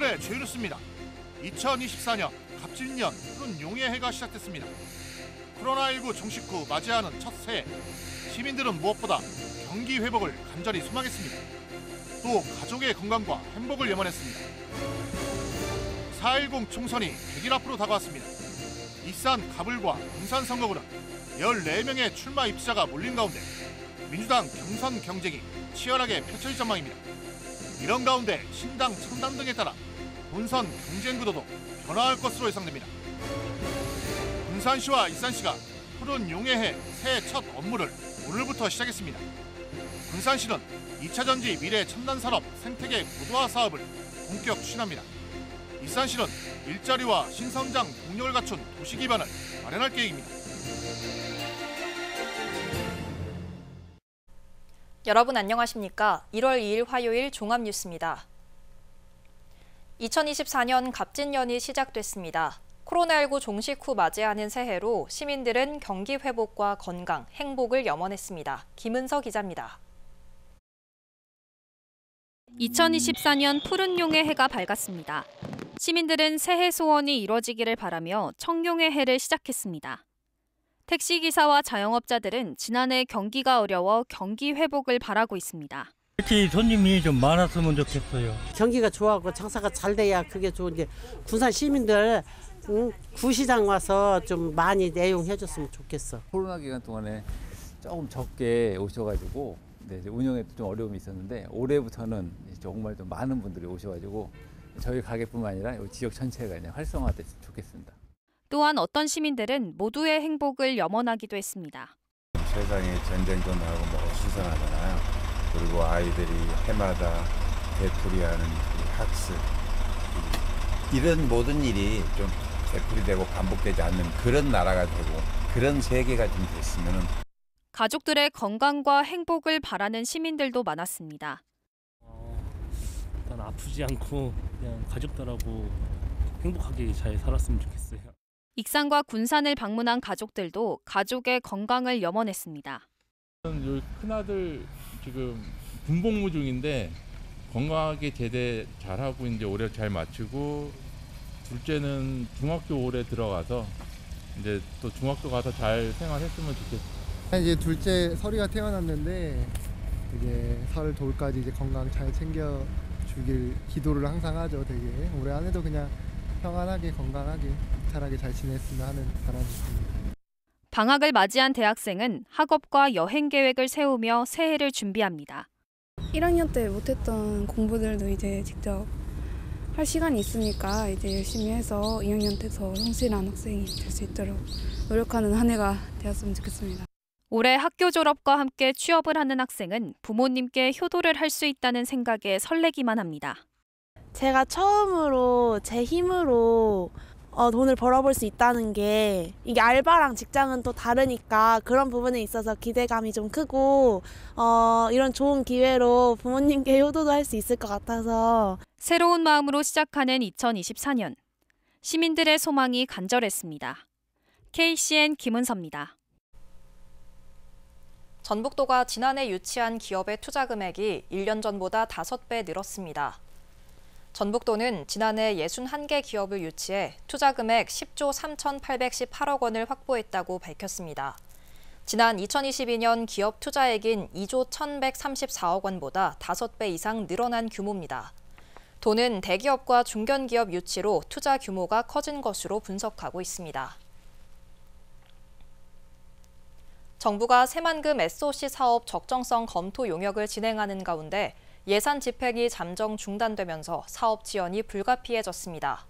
오늘의 주요 뉴스입니다. 2024년 갑진년 푸른 용의 해가 시작됐습니다. 코로나19 종식 후 맞이하는 첫 새해, 시민들은 무엇보다 경기 회복을 간절히 소망했습니다. 또 가족의 건강과 행복을 염원했습니다. 4.10 총선이 100일 앞으로 다가왔습니다. 일산 가불과 군산 선거구는 14명의 출마 입지자가 몰린 가운데 민주당 경선 경쟁이 치열하게 펼쳐질 전망입니다. 이런 가운데 신당 창당 등에 따라 본선 경쟁 구도도 변화할 것으로 예상됩니다. 군산시와 일산시가 푸른 용의 해 새해 첫 업무를 오늘부터 시작했습니다. 군산시는 2차 전지 미래 첨단 산업 생태계 고도화 사업을 본격 추진합니다. 일산시는 일자리와 신성장 동력을 갖춘 도시 기반을 마련할 계획입니다. 여러분 안녕하십니까? 1월 2일 화요일 종합뉴스입니다. 2024년 갑진년이 시작됐습니다. 코로나19 종식 후 맞이하는 새해로 시민들은 경기 회복과 건강, 행복을 염원했습니다. 김은서 기자입니다. 2024년 푸른 용의 해가 밝았습니다. 시민들은 새해 소원이 이뤄지기를 바라며 청룡의 해를 시작했습니다. 택시기사와 자영업자들은 지난해 경기가 어려워 경기 회복을 바라고 있습니다. 특히 손님이 좀 많았으면 좋겠어요. 경기가 좋아하고 장사가 잘 돼야 그게 좋은데 군산 시민들 구시장 와서 좀 많이 애용해줬으면 좋겠어. 코로나 기간 동안에 조금 적게 오셔가지고 운영에 좀 어려움이 있었는데 올해부터는 정말 좀 많은 분들이 오셔가지고 저희 가게뿐만 아니라 지역 전체가 그냥 활성화됐으면 좋겠습니다. 또한 어떤 시민들은 모두의 행복을 염원하기도 했습니다. 세상에 전쟁도 나고 뭐 수상하잖아요. 그리고 아이들이 해마다 되풀이하는 학습, 이런 모든 일이 좀 되풀이되고 반복되지 않는 그런 나라가 되고 그런 세계가 좀 됐으면. 가족들의 건강과 행복을 바라는 시민들도 많았습니다. 일단 아프지 않고 그냥 가족들하고 행복하게 잘 살았으면 좋겠어요. 익산과 군산을 방문한 가족들도 가족의 건강을 염원했습니다. 저는 큰아들 지금 군복무 중인데 건강하게 제대 잘하고 이제 올해 잘 마치고, 둘째는 중학교 올해 들어가서 이제 또 중학교 가서 잘 생활했으면 좋겠어요. 이제 둘째 설이가 태어났는데 이제 설 돌까지 이제 건강 잘 챙겨 주길 기도를 항상 하죠. 되게 올해 한 해도 그냥 평안하게 건강하게 잘하게 잘 지냈으면 하는 바람이 있습니다. 방학을 맞이한 대학생은 학업과 여행 계획을 세우며 새해를 준비합니다. 1학년 때 못했던 공부들도 이제 직접 할 시간이 있으니까 이제 열심히 해서 2학년 때서 성실한 학생이 될 수 있도록 노력하는 한 해가 되었으면 좋겠습니다. 올해 학교 졸업과 함께 취업을 하는 학생은 부모님께 효도를 할 수 있다는 생각에 설레기만 합니다. 제가 처음으로 제 힘으로 돈을 벌어볼 수 있다는 게, 이게 알바랑 직장은 또 다르니까 그런 부분에 있어서 기대감이 좀 크고 이런 좋은 기회로 부모님께 효도도 할 수 있을 것 같아서. 새로운 마음으로 시작하는 2024년. 시민들의 소망이 간절했습니다. KCN 김은서입니다. 전북도가 지난해 유치한 기업의 투자 금액이 1년 전보다 5배 늘었습니다. 전북도는 지난해 61개 기업을 유치해 투자 금액 10조 3,818억 원을 확보했다고 밝혔습니다. 지난 2022년 기업 투자액인 2조 1,134억 원보다 5배 이상 늘어난 규모입니다. 도는 대기업과 중견기업 유치로 투자 규모가 커진 것으로 분석하고 있습니다. 정부가 새만금 SOC 사업 적정성 검토 용역을 진행하는 가운데 예산 집행이 잠정 중단되면서 사업 지원이 불가피해졌습니다.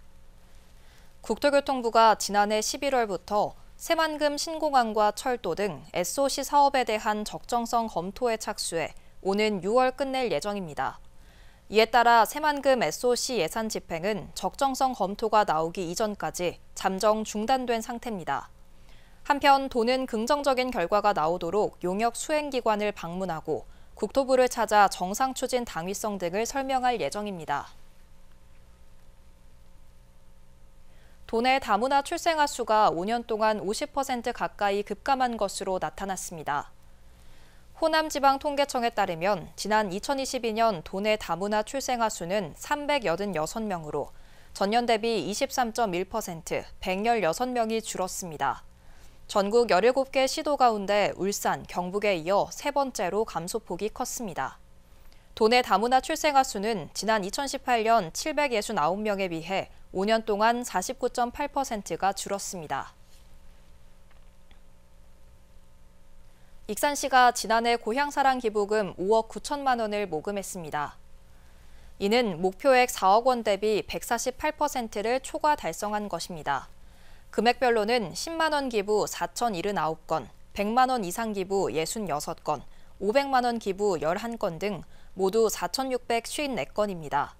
국토교통부가 지난해 11월부터 새만금 신공항과 철도 등 SOC 사업에 대한 적정성 검토에 착수해 오는 6월 끝낼 예정입니다. 이에 따라 새만금 SOC 예산 집행은 적정성 검토가 나오기 이전까지 잠정 중단된 상태입니다. 한편 도는 긍정적인 결과가 나오도록 용역 수행기관을 방문하고 국토부를 찾아 정상 추진 당위성 등을 설명할 예정입니다. 도내 다문화 출생아 수가 5년 동안 50% 가까이 급감한 것으로 나타났습니다. 호남지방통계청에 따르면 지난 2022년 도내 다문화 출생아 수는 386명으로 전년 대비 23.1%, 116명이 줄었습니다. 전국 17개 시도 가운데 울산, 경북에 이어 세 번째로 감소폭이 컸습니다. 도내 다문화 출생아 수는 지난 2018년 769명에 비해 5년 동안 49.8%가 줄었습니다. 익산시가 지난해 고향사랑 기부금 5억 9천만 원을 모금했습니다. 이는 목표액 4억 원 대비 148%를 초과 달성한 것입니다. 금액별로는 10만 원 기부 4,079건, 100만 원 이상 기부 66건, 500만 원 기부 11건 등 모두 4,654건입니다.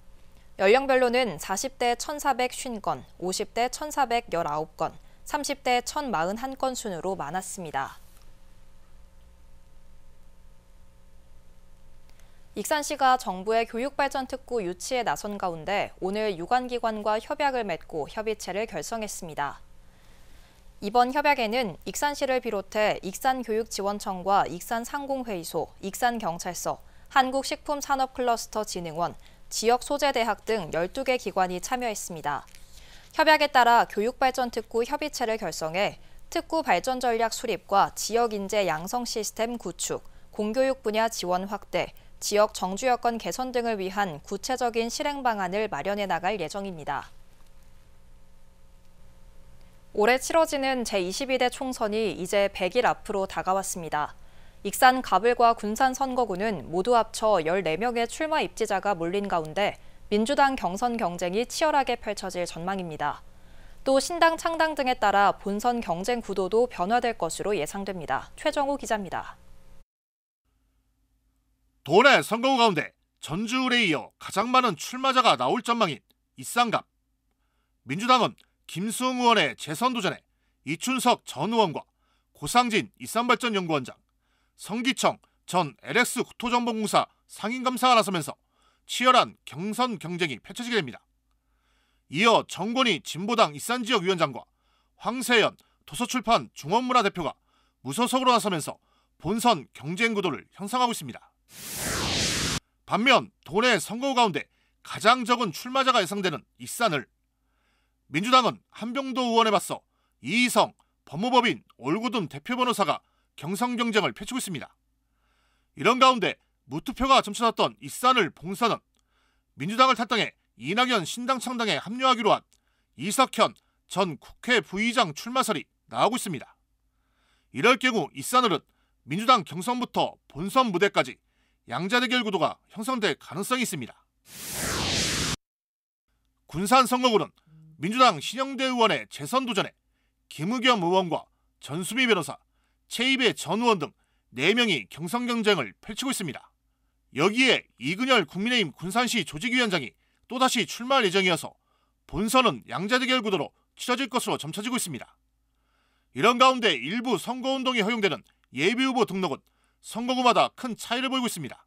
연령별로는 40대 1,450건, 50대 1,419건, 30대 1,041건 순으로 많았습니다. 익산시가 정부의 교육발전특구 유치에 나선 가운데 오늘 유관기관과 협약을 맺고 협의체를 결성했습니다. 이번 협약에는 익산시를 비롯해 익산교육지원청과 익산상공회의소, 익산경찰서, 한국식품산업클러스터진흥원, 지역소재대학 등 12개 기관이 참여했습니다. 협약에 따라 교육발전특구 협의체를 결성해 특구 발전 전략 수립과 지역인재 양성 시스템 구축, 공교육 분야 지원 확대, 지역 정주 여건 개선 등을 위한 구체적인 실행 방안을 마련해 나갈 예정입니다. 올해 치러지는 제22대 총선이 이제 100일 앞으로 다가왔습니다. 익산 가불과 군산 선거구는 모두 합쳐 14명의 출마 입지자가 몰린 가운데 민주당 경선 경쟁이 치열하게 펼쳐질 전망입니다. 또 신당 창당 등에 따라 본선 경쟁 구도도 변화될 것으로 예상됩니다. 최정우 기자입니다. 도내 선거구 가운데 전주울에 이어 가장 많은 출마자가 나올 전망인 이쌍갑. 민주당은 김수흥 의원의 재선 도전에 이춘석 전 의원과 고상진 이산발전연구원장, 성기청 전 LX 국토정보공사 상임감사가 나서면서 치열한 경선 경쟁이 펼쳐지게 됩니다. 이어 정권희 진보당 익산지역위원장과 황세연 도서출판 중원문화대표가 무소속으로 나서면서 본선 경쟁 구도를 형성하고 있습니다. 반면 도내 선거구 가운데 가장 적은 출마자가 예상되는 익산을 민주당은 한병도 의원에 맞서 이희성 법무법인 올고든 대표 변호사가 경선 경쟁을 펼치고 있습니다. 이런 가운데 무투표가 점쳐졌던 익산을 봉선은 민주당을 탈당해 이낙연 신당 창당에 합류하기로 한 이석현 전 국회 부의장 출마설이 나오고 있습니다. 이럴 경우 익산을은 민주당 경선부터 본선 무대까지 양자대결 구도가 형성될 가능성이 있습니다. 군산 선거구는 민주당 신영대 의원의 재선 도전에 김의겸 의원과 전수미 변호사, 최이배 전 의원 등 4명이 경선 경쟁을 펼치고 있습니다. 여기에 이근열 국민의힘 군산시 조직위원장이 또다시 출마할 예정이어서 본선은 양자대결 구도로 치러질 것으로 점쳐지고 있습니다. 이런 가운데 일부 선거운동이 허용되는 예비후보 등록은 선거구마다 큰 차이를 보이고 있습니다.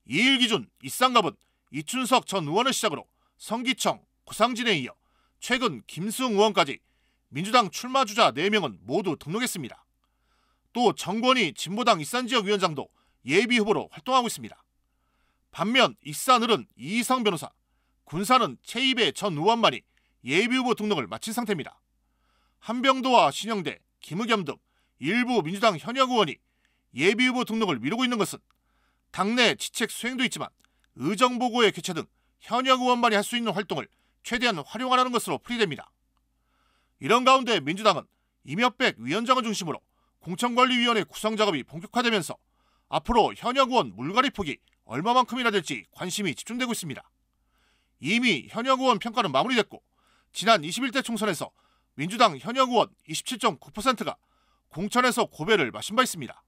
2일 기준 이쌍갑은 이춘석 전 의원을 시작으로 성기청, 고상진에 이어 최근 김수흥 의원까지 민주당 출마주자 4명은 모두 등록했습니다. 또 정권희 진보당 익산지역위원장도 예비후보로 활동하고 있습니다. 반면 익산을은 이희성 변호사, 군산은 최이배 전 의원만이 예비후보 등록을 마친 상태입니다. 한병도와 신영대, 김의겸 등 일부 민주당 현역 의원이 예비후보 등록을 미루고 있는 것은 당내 지책 수행도 있지만 의정보고회 개최 등 현역 의원만이 할 수 있는 활동을 최대한 활용하라는 것으로 풀이됩니다. 이런 가운데 민주당은 임혁백 위원장을 중심으로 공천관리위원회 구성 작업이 본격화되면서 앞으로 현역 의원 물갈이 폭이 얼마만큼이나 될지 관심이 집중되고 있습니다. 이미 현역 의원 평가는 마무리됐고 지난 21대 총선에서 민주당 현역 의원 27.9%가 공천에서 고배를 마신 바 있습니다.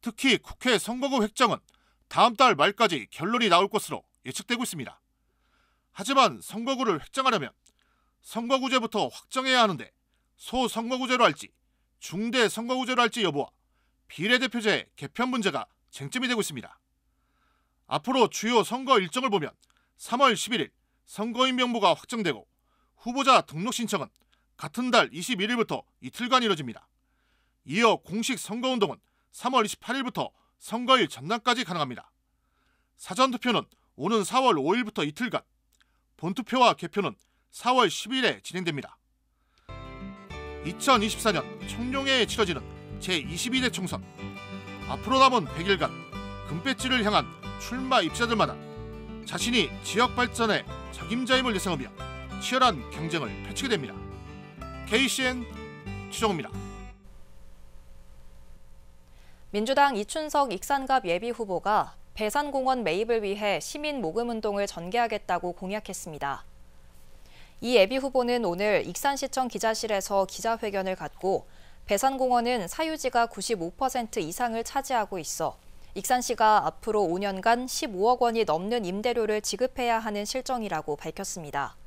특히 국회 선거구 획정은 다음 달 말까지 결론이 나올 것으로 예측되고 있습니다. 하지만 선거구를 획정하려면 선거구제부터 확정해야 하는데 소선거구제로 할지 중대 선거구제로 할지 여부와 비례대표제 개편 문제가 쟁점이 되고 있습니다. 앞으로 주요 선거 일정을 보면 3월 11일 선거인 명부가 확정되고 후보자 등록 신청은 같은 달 21일부터 이틀간 이뤄집니다. 이어 공식 선거운동은 3월 28일부터 선거일 전날까지 가능합니다. 사전투표는 오는 4월 5일부터 이틀간, 본투표와 개표는 4월 10일에 진행됩니다. 2024년 청룡회에 치러지는 제22대 총선. 앞으로 남은 100일간 금배지를 향한 출마 입자들마다 자신이 지역 발전의 적임자임을 예상하며 치열한 경쟁을 펼치게 됩니다. KCN 추정호입니다. 민주당 이춘석 익산갑 예비후보가 배산공원 매입을 위해 시민 모금운동을 전개하겠다고 공약했습니다. 이 예비후보는 오늘 익산시청 기자실에서 기자회견을 갖고 배산공원은 사유지가 95% 이상을 차지하고 있어 익산시가 앞으로 5년간 15억 원이 넘는 임대료를 지급해야 하는 실정이라고 밝혔습니다.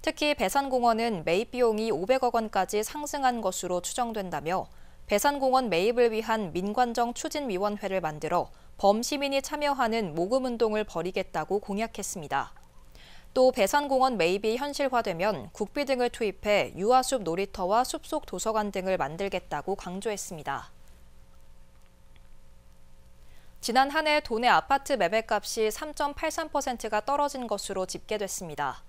특히 배산공원은 매입 비용이 500억 원까지 상승한 것으로 추정된다며 배산공원 매입을 위한 민관정 추진위원회를 만들어 범시민이 참여하는 모금운동을 벌이겠다고 공약했습니다. 또 배산공원 매입이 현실화되면 국비 등을 투입해 유아숲 놀이터와 숲속 도서관 등을 만들겠다고 강조했습니다. 지난 한 해 도내 아파트 매매값이 3.83%가 떨어진 것으로 집계됐습니다.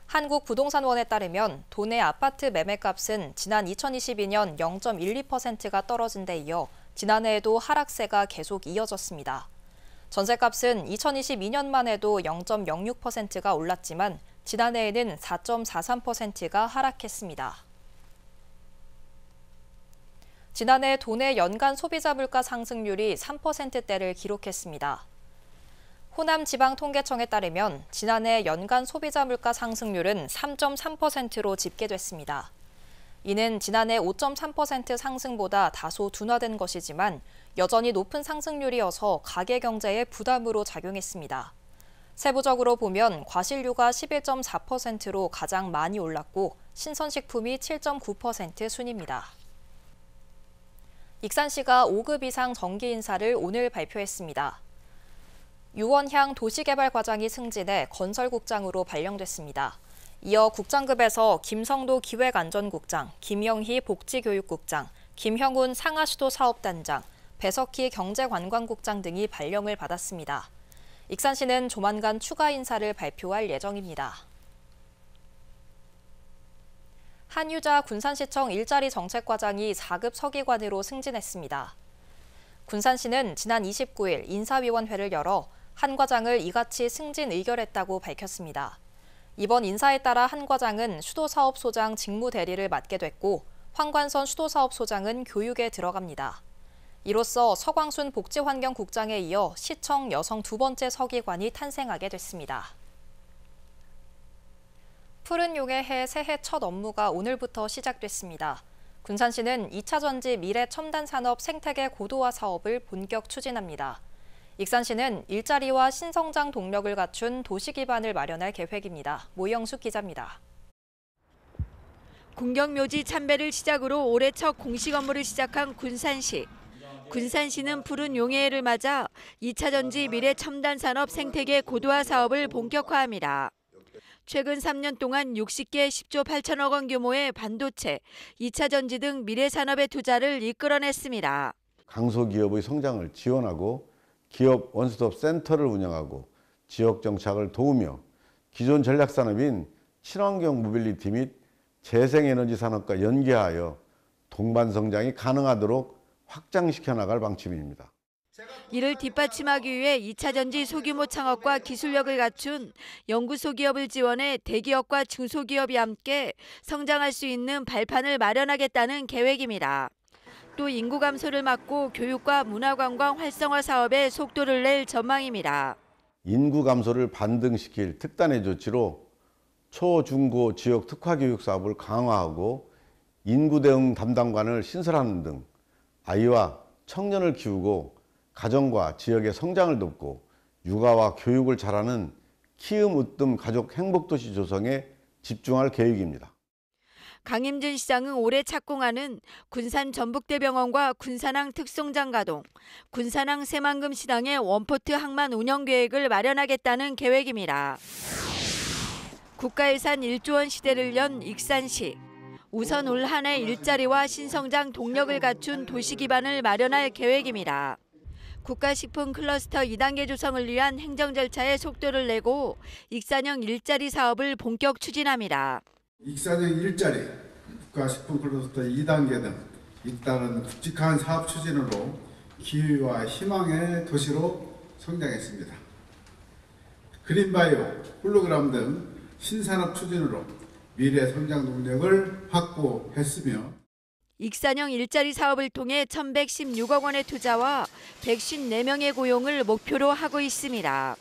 한국부동산원에 따르면 도내 아파트 매매값은 지난 2022년 0.12%가 떨어진 데 이어 지난해에도 하락세가 계속 이어졌습니다. 전세값은 2022년만 해도 0.06%가 올랐지만 지난해에는 4.43%가 하락했습니다. 지난해 도내 연간 소비자 물가 상승률이 3%대를 기록했습니다. 호남지방통계청에 따르면 지난해 연간 소비자 물가 상승률은 3.3%로 집계됐습니다. 이는 지난해 5.3% 상승보다 다소 둔화된 것이지만 여전히 높은 상승률이어서 가계 경제에 부담으로 작용했습니다. 세부적으로 보면 과실료가 11.4%로 가장 많이 올랐고 신선식품이 7.9% 순입니다. 익산시가 5급 이상 정기 인사를 오늘 발표했습니다. 유원향 도시개발과장이 승진해 건설국장으로 발령됐습니다. 이어 국장급에서 김성도 기획안전국장, 김영희 복지교육국장, 김형훈 상하수도 사업단장, 배석희 경제관광국장 등이 발령을 받았습니다. 익산시는 조만간 추가 인사를 발표할 예정입니다. 한유자 군산시청 일자리 정책과장이 4급 서기관으로 승진했습니다. 군산시는 지난 29일 인사위원회를 열어 한 과장을 이같이 승진 의결했다고 밝혔습니다. 이번 인사에 따라 한 과장은 수도사업소장 직무대리를 맡게 됐고 황관선 수도사업소장은 교육에 들어갑니다. 이로써 서광순 복지환경국장에 이어 시청 여성 두 번째 서기관이 탄생하게 됐습니다. 푸른 용의 해 새해 첫 업무가 오늘부터 시작됐습니다. 군산시는 2차 전지 미래 첨단 산업 생태계 고도화 사업을 본격 추진합니다. 익산시는 일자리와 신성장 동력을 갖춘 도시 기반을 마련할 계획입니다. 모영숙 기자입니다. 군경묘지 참배를 시작으로 올해 첫 공식 업무를 시작한 군산시. 군산시는 푸른 용해를 맞아 2차 전지 미래 첨단 산업 생태계 고도화 사업을 본격화합니다. 최근 3년 동안 60개 10조 8천억 원 규모의 반도체, 2차 전지 등 미래 산업의 투자를 이끌어냈습니다. 강소기업의 성장을 지원하고 기업 원스톱 센터를 운영하고 지역 정착을 도우며 기존 전략산업인 친환경 모빌리티 및 재생에너지 산업과 연계하여 동반 성장이 가능하도록 확장시켜 나갈 방침입니다. 이를 뒷받침하기 위해 2차 전지 소규모 창업과 기술력을 갖춘 연구소 기업을 지원해 대기업과 중소기업이 함께 성장할 수 있는 발판을 마련하겠다는 계획입니다. 또 인구 감소를 막고 교육과 문화관광 활성화 사업에 속도를 낼 전망입니다. 인구 감소를 반등시킬 특단의 조치로 초, 중고 지역 특화교육 사업을 강화하고 인구 대응 담당관을 신설하는 등 아이와 청년을 키우고 가정과 지역의 성장을 돕고 육아와 교육을 잘하는 키움 으뜸 가족 행복도시 조성에 집중할 계획입니다. 강임준 시장은 올해 착공하는 군산 전북대병원과 군산항 특송장 가동, 군산항 새만금 시당의 원포트 항만 운영 계획을 마련하겠다는 계획입니다. 국가예산 1조 원 시대를 연 익산시. 우선 올 한 해 일자리와 신성장 동력을 갖춘 도시 기반을 마련할 계획입니다. 국가식품 클러스터 2단계 조성을 위한 행정 절차에 속도를 내고 익산형 일자리 사업을 본격 추진합니다. 익산형 일자리, 국가식품 클러스터 2단계 등 잇따른 굵직한 사업 추진으로 기회와 희망의 도시로 성장했습니다. 그린바이오, 홀로그램 등 신산업 추진으로 미래 성장 동력을 확보했으며 익산형 일자리 사업을 통해 1,116억 원의 투자와 154명의 고용을 목표로 하고 있습니다.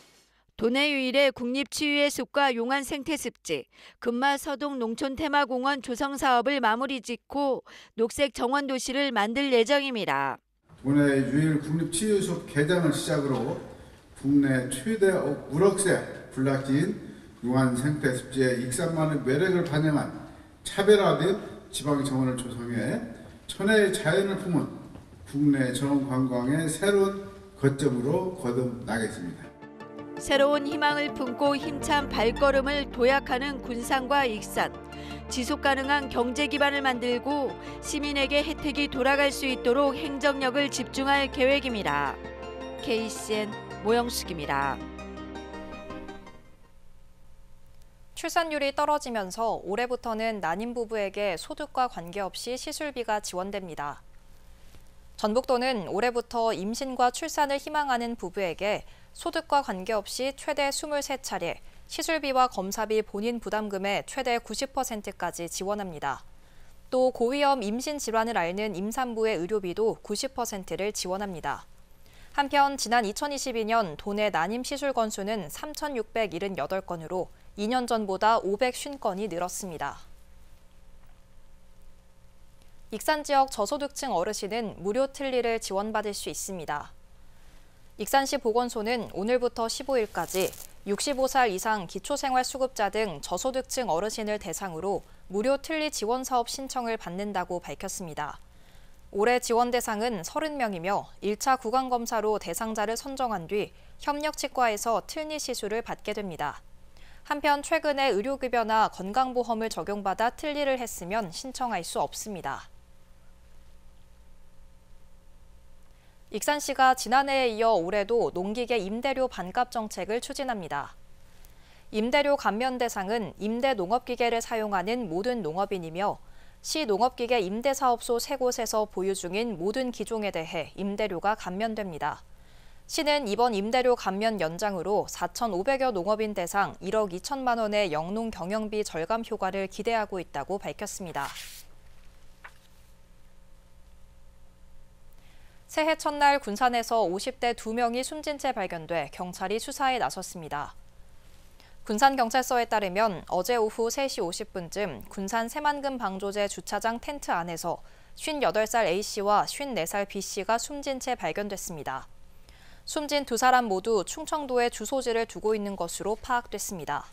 도내 유일의 국립치유의 숲과 용안 생태습지, 금마서동 농촌테마공원 조성 사업을 마무리 짓고 녹색 정원 도시를 만들 예정입니다. 도내 유일 국립치유숲 개장을 시작으로 국내 최대 우럭새 군락지인 용안 생태습지의 익산만의 매력을 반영한 차별화된 지방 정원을 조성해 천혜의 자연을 품은 국내 정원 관광의 새로운 거점으로 거듭나겠습니다. 새로운 희망을 품고 힘찬 발걸음을 도약하는 군산과 익산, 지속가능한 경제 기반을 만들고 시민에게 혜택이 돌아갈 수 있도록 행정력을 집중할 계획입니다. KCN 모영숙입니다. 출산율이 떨어지면서 올해부터는 난임 부부에게 소득과 관계없이 시술비가 지원됩니다. 전북도는 올해부터 임신과 출산을 희망하는 부부에게 소득과 관계없이 최대 23차례, 시술비와 검사비 본인 부담금의 최대 90%까지 지원합니다. 또 고위험 임신 질환을 앓는 임산부의 의료비도 90%를 지원합니다. 한편 지난 2022년 도내 난임 시술 건수는 3,678건으로 2년 전보다 550건이 늘었습니다. 익산 지역 저소득층 어르신은 무료 틀니를 지원받을 수 있습니다. 익산시 보건소는 오늘부터 15일까지 65살 이상 기초생활수급자 등 저소득층 어르신을 대상으로 무료 틀니 지원 사업 신청을 받는다고 밝혔습니다. 올해 지원 대상은 30명이며 1차 구강검사로 대상자를 선정한 뒤 협력치과에서 틀니 시술을 받게 됩니다. 한편 최근에 의료급여나 건강보험을 적용받아 틀니를 했으면 신청할 수 없습니다. 익산시가 지난해에 이어 올해도 농기계 임대료 반값 정책을 추진합니다. 임대료 감면 대상은 임대 농업기계를 사용하는 모든 농업인이며 시 농업기계 임대사업소 3곳에서 보유 중인 모든 기종에 대해 임대료가 감면됩니다. 시는 이번 임대료 감면 연장으로 4,500여 농업인 대상 1억 2천만 원의 영농 경영비 절감 효과를 기대하고 있다고 밝혔습니다. 새해 첫날 군산에서 50대 2명이 숨진 채 발견돼 경찰이 수사에 나섰습니다. 군산경찰서에 따르면 어제 오후 3시 50분쯤 군산 새만금 방조제 주차장 텐트 안에서 58살 A씨와 54살 B씨가 숨진 채 발견됐습니다. 숨진 두 사람 모두 충청도에 주소지를 두고 있는 것으로 파악됐습니다.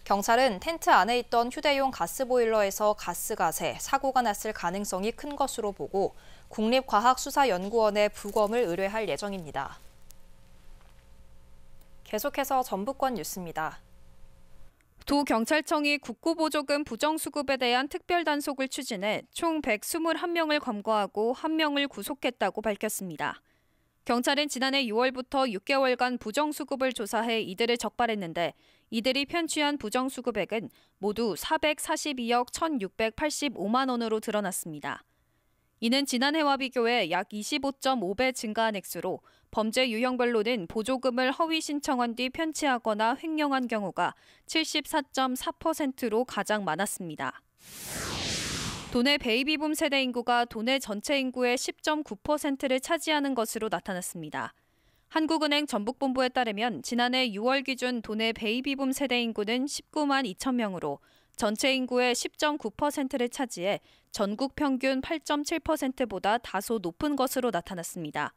경찰은 텐트 안에 있던 휴대용 가스보일러에서 가스가 새 사고가 났을 가능성이 큰 것으로 보고 국립과학수사연구원에 부검을 의뢰할 예정입니다. 계속해서 전북권 뉴스입니다. 도경찰청이 국고보조금 부정수급에 대한 특별단속을 추진해 총 121명을 검거하고 1명을 구속했다고 밝혔습니다. 경찰은 지난해 6월부터 6개월간 부정수급을 조사해 이들을 적발했는데 이들이 편취한 부정수급액은 모두 442억 1,685만 원으로 드러났습니다. 이는 지난해와 비교해 약 25.5배 증가한 액수로 범죄 유형별로는 보조금을 허위 신청한 뒤 편취하거나 횡령한 경우가 74.4%로 가장 많았습니다. 도내 베이비붐 세대 인구가 도내 전체 인구의 10.9%를 차지하는 것으로 나타났습니다. 한국은행 전북본부에 따르면 지난해 6월 기준 도내 베이비붐 세대 인구는 19만 2천 명으로 전체 인구의 10.9%를 차지해 전국 평균 8.7%보다 다소 높은 것으로 나타났습니다.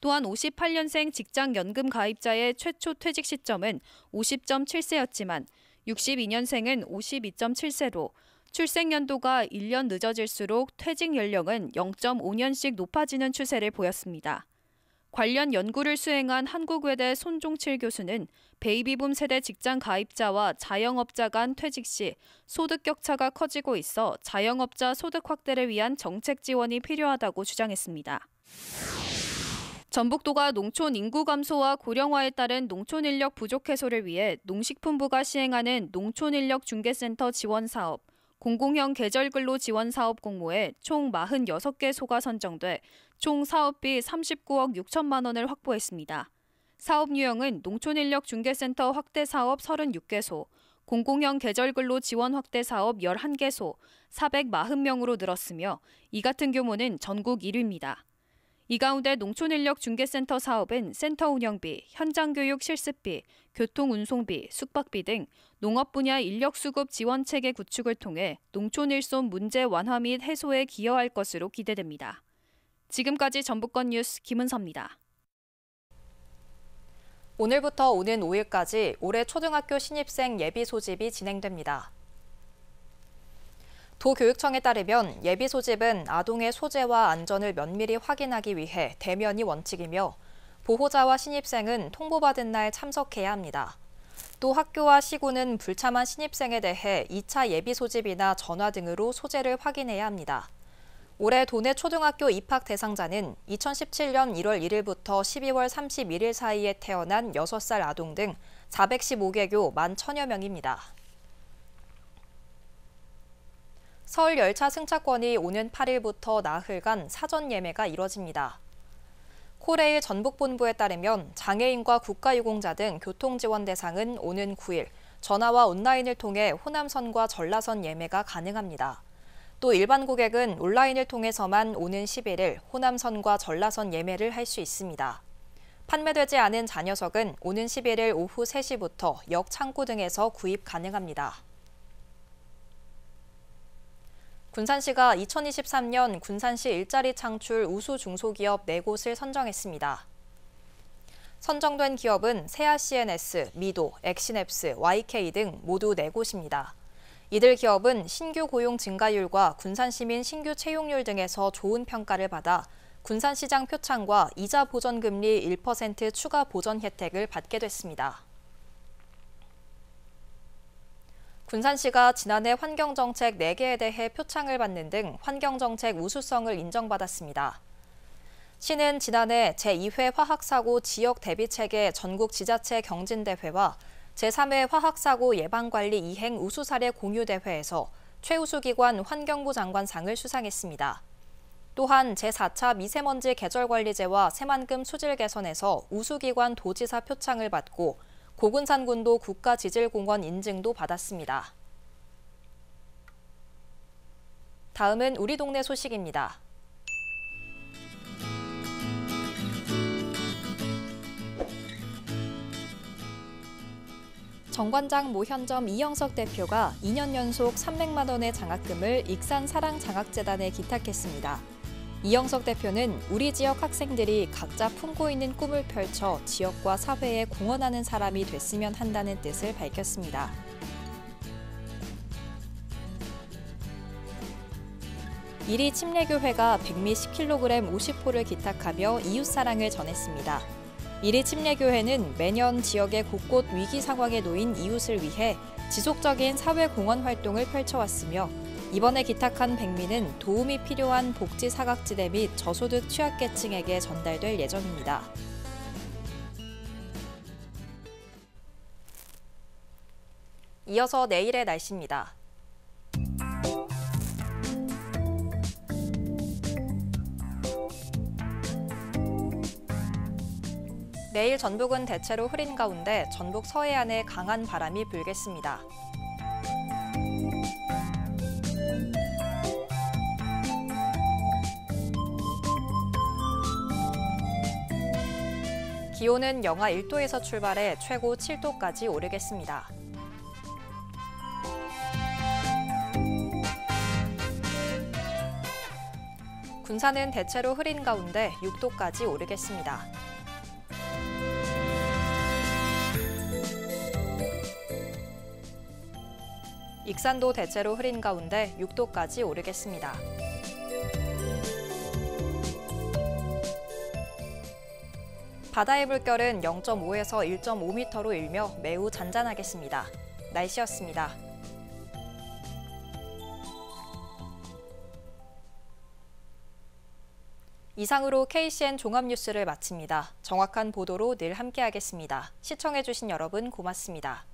또한 58년생 직장연금 가입자의 최초 퇴직 시점은 50.7세였지만 62년생은 52.7세로 출생연도가 1년 늦어질수록 퇴직 연령은 0.5년씩 높아지는 추세를 보였습니다. 관련 연구를 수행한 한국외대 손종칠 교수는 베이비붐 세대 직장 가입자와 자영업자 간 퇴직 시 소득 격차가 커지고 있어 자영업자 소득 확대를 위한 정책 지원이 필요하다고 주장했습니다. 전북도가 농촌 인구 감소와 고령화에 따른 농촌 인력 부족 해소를 위해 농식품부가 시행하는 농촌 인력 중개센터 지원 사업, 공공형 계절근로 지원 사업 공모에 총 46개 소가 선정돼 총 사업비 39억 6천만 원을 확보했습니다. 사업 유형은 농촌 인력 중개센터 확대 사업 36개소, 공공형 계절근로 지원 확대 사업 11개소, 440명으로 늘었으며 이 같은 규모는 전국 1위입니다. 이 가운데 농촌인력 중개센터 사업은 센터 운영비, 현장교육 실습비, 교통운송비, 숙박비 등 농업 분야 인력 수급 지원 체계 구축을 통해 농촌 일손 문제 완화 및 해소에 기여할 것으로 기대됩니다. 지금까지 전북권 뉴스 김은서입니다. 오늘부터 오는 5일까지 올해 초등학교 신입생 예비 소집이 진행됩니다. 도교육청에 따르면 예비 소집은 아동의 소재와 안전을 면밀히 확인하기 위해 대면이 원칙이며 보호자와 신입생은 통보받은 날 참석해야 합니다. 또 학교와 시군은 불참한 신입생에 대해 2차 예비 소집이나 전화 등으로 소재를 확인해야 합니다. 올해 도내 초등학교 입학 대상자는 2017년 1월 1일부터 12월 31일 사이에 태어난 6살 아동 등 415개교 11,000여 명입니다. 서울 열차 승차권이 오는 8일부터 나흘간 사전 예매가 이뤄집니다. 코레일 전북본부에 따르면 장애인과 국가유공자 등 교통지원 대상은 오는 9일 전화와 온라인을 통해 호남선과 전라선 예매가 가능합니다. 또 일반 고객은 온라인을 통해서만 오는 11일 호남선과 전라선 예매를 할 수 있습니다. 판매되지 않은 자녀석은 오는 11일 오후 3시부터 역 창구 등에서 구입 가능합니다. 군산시가 2023년 군산시 일자리 창출 우수 중소기업 4곳을 선정했습니다. 선정된 기업은 세아CNS, 미도, 엑시냅스, YK 등 모두 4곳입니다. 이들 기업은 신규 고용 증가율과 군산시민 신규 채용률 등에서 좋은 평가를 받아 군산시장 표창과 이자 보전금리 1% 추가 보전 혜택을 받게 됐습니다. 군산시가 지난해 환경정책 4개에 대해 표창을 받는 등 환경정책 우수성을 인정받았습니다. 시는 지난해 제2회 화학사고 지역 대비체계 전국 지자체 경진대회와 제3회 화학사고 예방관리 이행 우수사례 공유대회에서 최우수기관 환경부 장관상을 수상했습니다. 또한 제4차 미세먼지 계절관리제와 새만금 수질 개선에서 우수기관 도지사 표창을 받고 고군산군도 국가지질공원 인증도 받았습니다. 다음은 우리 동네 소식입니다. 정관장 모현점 이영석 대표가 2년 연속 300만 원의 장학금을 익산사랑장학재단에 기탁했습니다. 이영석 대표는 우리 지역 학생들이 각자 품고 있는 꿈을 펼쳐 지역과 사회에 공헌하는 사람이 됐으면 한다는 뜻을 밝혔습니다. 이리 침례교회가 백미 10kg 50포를 기탁하며 이웃사랑을 전했습니다. 이리 침례교회는 매년 지역의 곳곳 위기 상황에 놓인 이웃을 위해 지속적인 사회 공헌 활동을 펼쳐왔으며 이번에 기탁한 백미는 도움이 필요한 복지 사각지대 및 저소득 취약계층에게 전달될 예정입니다. 이어서 내일의 날씨입니다. 내일 전북은 대체로 흐린 가운데 전북 서해안에 강한 바람이 불겠습니다. 기온은 영하 1도에서 출발해 최고 7도까지 오르겠습니다. 군산은 대체로 흐린 가운데 6도까지 오르겠습니다. 익산도 대체로 흐린 가운데 6도까지 오르겠습니다. 바다의 물결은 0.5에서 1.5m로 일며 매우 잔잔하겠습니다. 날씨였습니다. 이상으로 KCN 종합뉴스를 마칩니다. 정확한 보도로 늘 함께하겠습니다. 시청해주신 여러분 고맙습니다.